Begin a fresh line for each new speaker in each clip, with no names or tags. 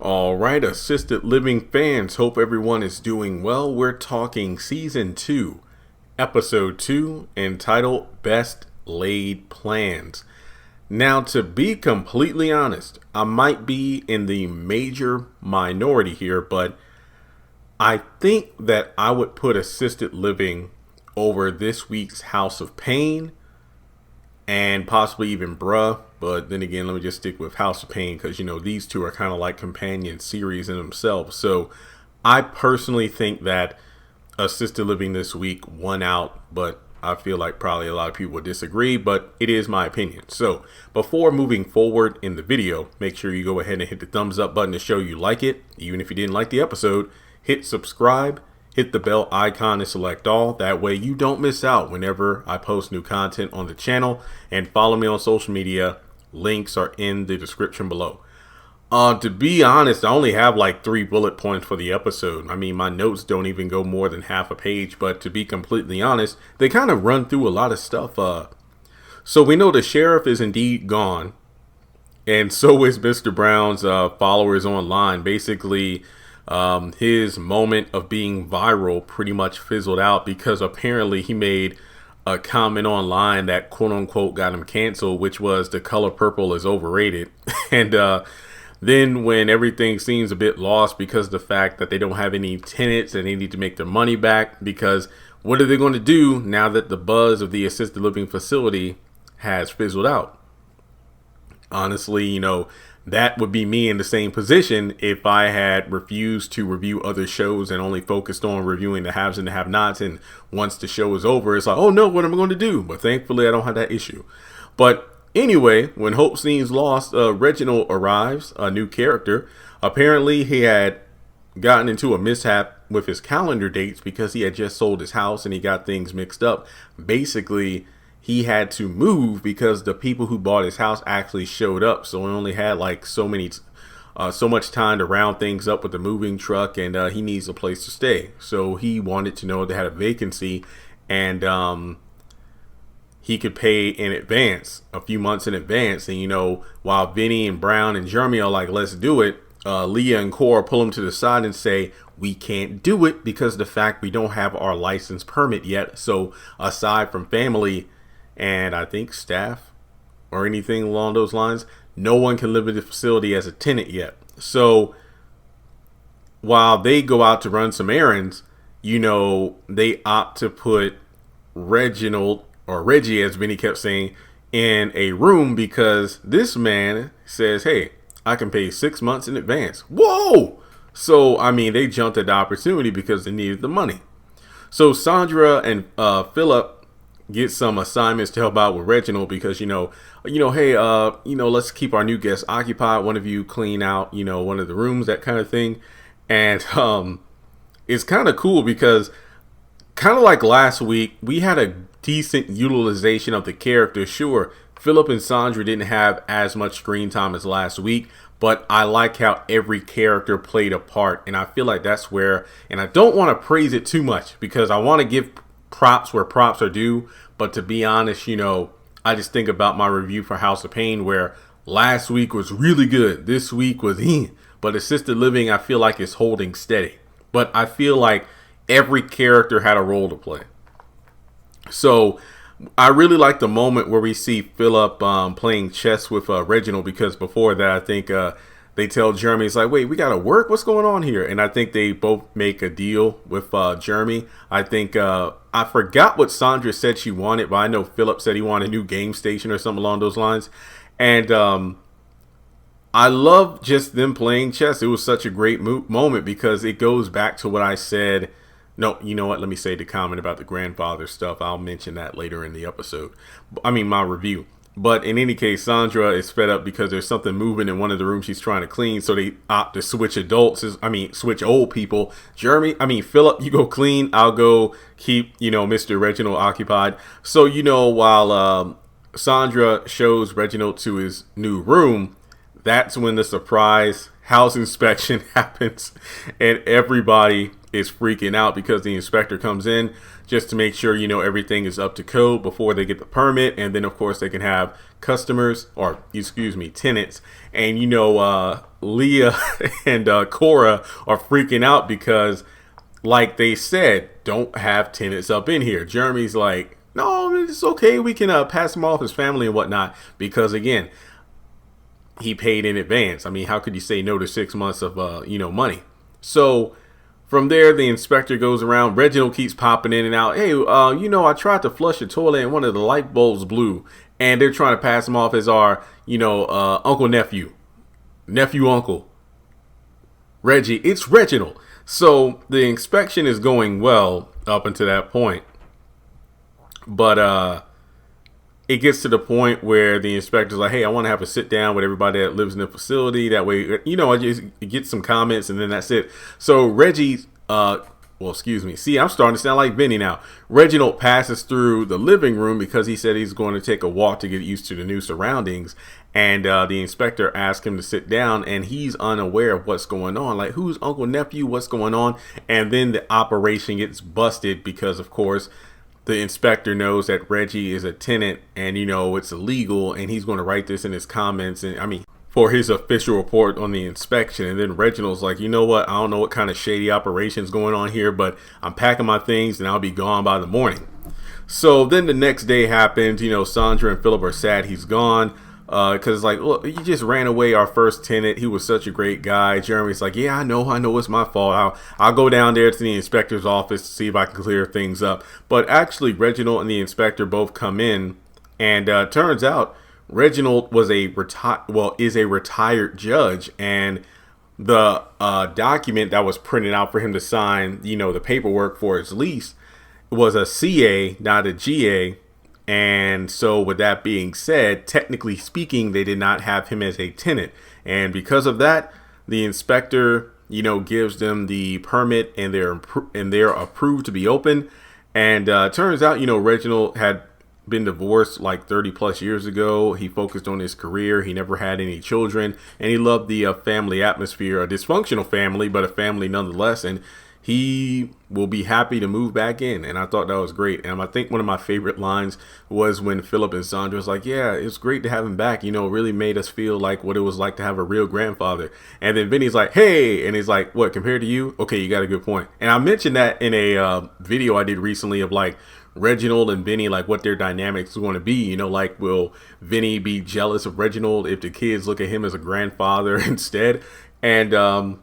All right, assisted living fans, hope everyone is doing well. We're talking season 2, episode 2, entitled Best Laid Plans. Now, to be completely honest, I might be in the major minority here, but I think that I would put assisted living over this week's House of Pain and possibly even Bruh. But then again, let me just stick with House of Pain because, these two are kind of like companion series in themselves. So I personally think that assisted living this week won out, but I feel like probably a lot of people would disagree, but it is my opinion. So before moving forward in the video, make sure you go ahead and hit the thumbs up button to show you like it. Even if you didn't like the episode, hit subscribe. Hit the bell icon and select all. That way you don't miss out whenever I post new content on the channel. And follow me on social media. Links are in the description below. To be honest, I only have like 3 bullet points for the episode. I mean, my notes don't even go more than half a page. But to be completely honest, they kind of run through a lot of stuff. So we know the sheriff is indeed gone. And so is Mr. Brown's followers online. Basically, his moment of being viral pretty much fizzled out because apparently he made a comment online that quote unquote got him canceled, which was the color purple is overrated. And then when everything seems a bit lost because of the fact that they don't have any tenants and they need to make their money back, because what are they going to do now that the buzz of the assisted living facility has fizzled out? Honestly, that would be me in the same position if I had refused to review other shows and only focused on reviewing the haves and the have-nots. And once the show is over, it's like, oh no, what am I going to do? But thankfully, I don't have that issue. But anyway, when hope seems lost, Reginald arrives, a new character. Apparently, he had gotten into a mishap with his calendar dates because he had just sold his house and he got things mixed up. Basically, he had to move because the people who bought his house actually showed up. So he only had like so much time to round things up with the moving truck, and he needs a place to stay. So he wanted to know if they had a vacancy, and he could pay in advance, a few months in advance. And while Vinny and Brown and Jeremy are like, let's do it, Leah and Cora pull him to the side and say, we can't do it because of the fact we don't have our license permit yet. So aside from family and I think staff or anything along those lines, no one can live in the facility as a tenant yet. So while they go out to run some errands, they opt to put Reginald, or Reggie as Vinny kept saying, in a room because this man says, hey, I can pay 6 months in advance. Whoa! So, they jumped at the opportunity because they needed the money. So Sandra and Philip get some assignments to help out with Reginald because, hey, let's keep our new guests occupied. One of you clean out, one of the rooms, that kind of thing. And it's kind of cool because kind of like last week, we had a decent utilization of the characters. Sure, Philip and Sandra didn't have as much screen time as last week, but I like how every character played a part. And I feel like that's where, and I don't want to praise it too much because I want to give props where props are due. But to be honest, I just think about my review for House of Pain where last week was really good. This week was but assisted living, I feel like it's holding steady. But I feel like every character had a role to play. So I really like the moment where we see Philip playing chess with Reginald, because before that, I think they tell Jeremy, it's like, wait, we got to work? What's going on here? And I think they both make a deal with Jeremy. I think I forgot what Sandra said she wanted, but I know Philip said he wanted a new game station or something along those lines. And I love just them playing chess. It was such a great moment because it goes back to what I said. No, you know what? Let me say the comment about the grandfather stuff. I'll mention that later in the episode. My review. But in any case, Sandra is fed up because there's something moving in one of the rooms she's trying to clean. So they opt to switch switch old people. Philip, you go clean. I'll go keep, Mr. Reginald occupied. So, while Sandra shows Reginald to his new room, that's when the surprise house inspection happens and everybody is freaking out because the inspector comes in just to make sure, everything is up to code before they get the permit. And then, of course, they can have customers, or excuse me, tenants. And, Leah and Cora are freaking out because, like they said, don't have tenants up in here. Jeremy's like, no, it's okay. We can pass him off his family and whatnot. Because, again, he paid in advance. I mean, how could you say no to 6 months of, money? So from there, the inspector goes around. Reginald keeps popping in and out. Hey, I tried to flush the toilet and one of the light bulbs blew. And they're trying to pass him off as our, uncle-nephew. Nephew-uncle. Reggie. It's Reginald. So the inspection is going well up until that point. But it gets to the point where the inspector's like, hey, I want to have a sit down with everybody that lives in the facility. That way, I just get some comments and then that's it. So Reggie, see, I'm starting to sound like Vinny now. Reginald passes through the living room because he said he's going to take a walk to get used to the new surroundings. And the inspector asked him to sit down and he's unaware of what's going on. Like, who's Uncle Nephew? What's going on? And then the operation gets busted because, of course, the inspector knows that Reggie is a tenant and, it's illegal, and he's going to write this in his comments for his official report on the inspection. And then Reginald's like, you know what? I don't know what kind of shady operations going on here, but I'm packing my things and I'll be gone by the morning. So then the next day happens, Sandra and Philip are sad he's gone. Because like, look, you just ran away our first tenant. He was such a great guy. Jeremy's like, yeah, I know it's my fault. I'll go down there to the inspector's office to see if I can clear things up. But actually, Reginald and the inspector both come in, and turns out Reginald was is a retired judge, and the document that was printed out for him to sign, the paperwork for his lease, was a CA, not a GA. And so with that being said, technically speaking, they did not have him as a tenant. And because of that, the inspector, gives them the permit and they're approved to be open. And turns out, Reginald had been divorced like 30 plus years ago. He focused on his career. He never had any children, and he loved the family atmosphere, a dysfunctional family, but a family nonetheless. And he will be happy to move back in. And I thought that was great. And I think one of my favorite lines was when Philip and Sandra was like, yeah, it's great to have him back. It really made us feel like what it was like to have a real grandfather. And then Vinny's like, hey, and he's like, what, compared to you? Okay, you got a good point. And I mentioned that in a video I did recently of like Reginald and Vinny, like what their dynamics is going to be. Like, will Vinny be jealous of Reginald if the kids look at him as a grandfather instead? And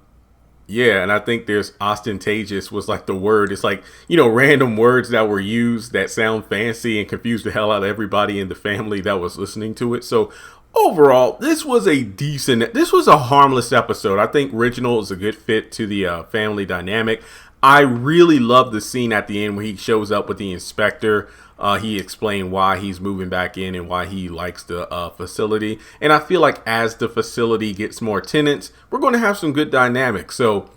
yeah, and I think there's ostentatious was like the word. It's like, random words that were used that sound fancy and confused the hell out of everybody in the family that was listening to it. So overall, this was a harmless episode. I think Reginald is a good fit to the family dynamic. I really love the scene at the end where he shows up with the inspector. He explained why he's moving back in and why he likes the facility. And I feel like as the facility gets more tenants, we're going to have some good dynamics. So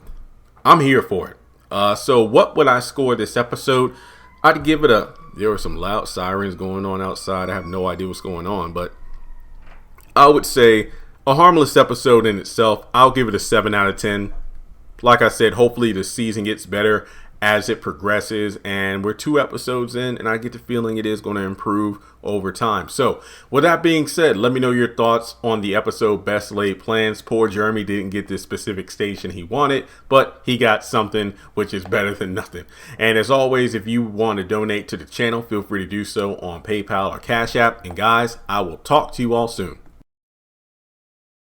I'm here for it. So what would I score this episode? I'd give it there were some loud sirens going on outside. I have no idea what's going on, but I would say a harmless episode in itself. I'll give it a 7 out of 10. Like I said, hopefully the season gets better as it progresses, and we're 2 episodes in, and I get the feeling it is going to improve over time. So with that being said, let me know your thoughts on the episode Best Laid Plans. Poor Jeremy didn't get this specific station he wanted, but he got something which is better than nothing. And as always, if you want to donate to the channel, feel free to do so on PayPal or Cash App. And guys, I will talk to you all soon.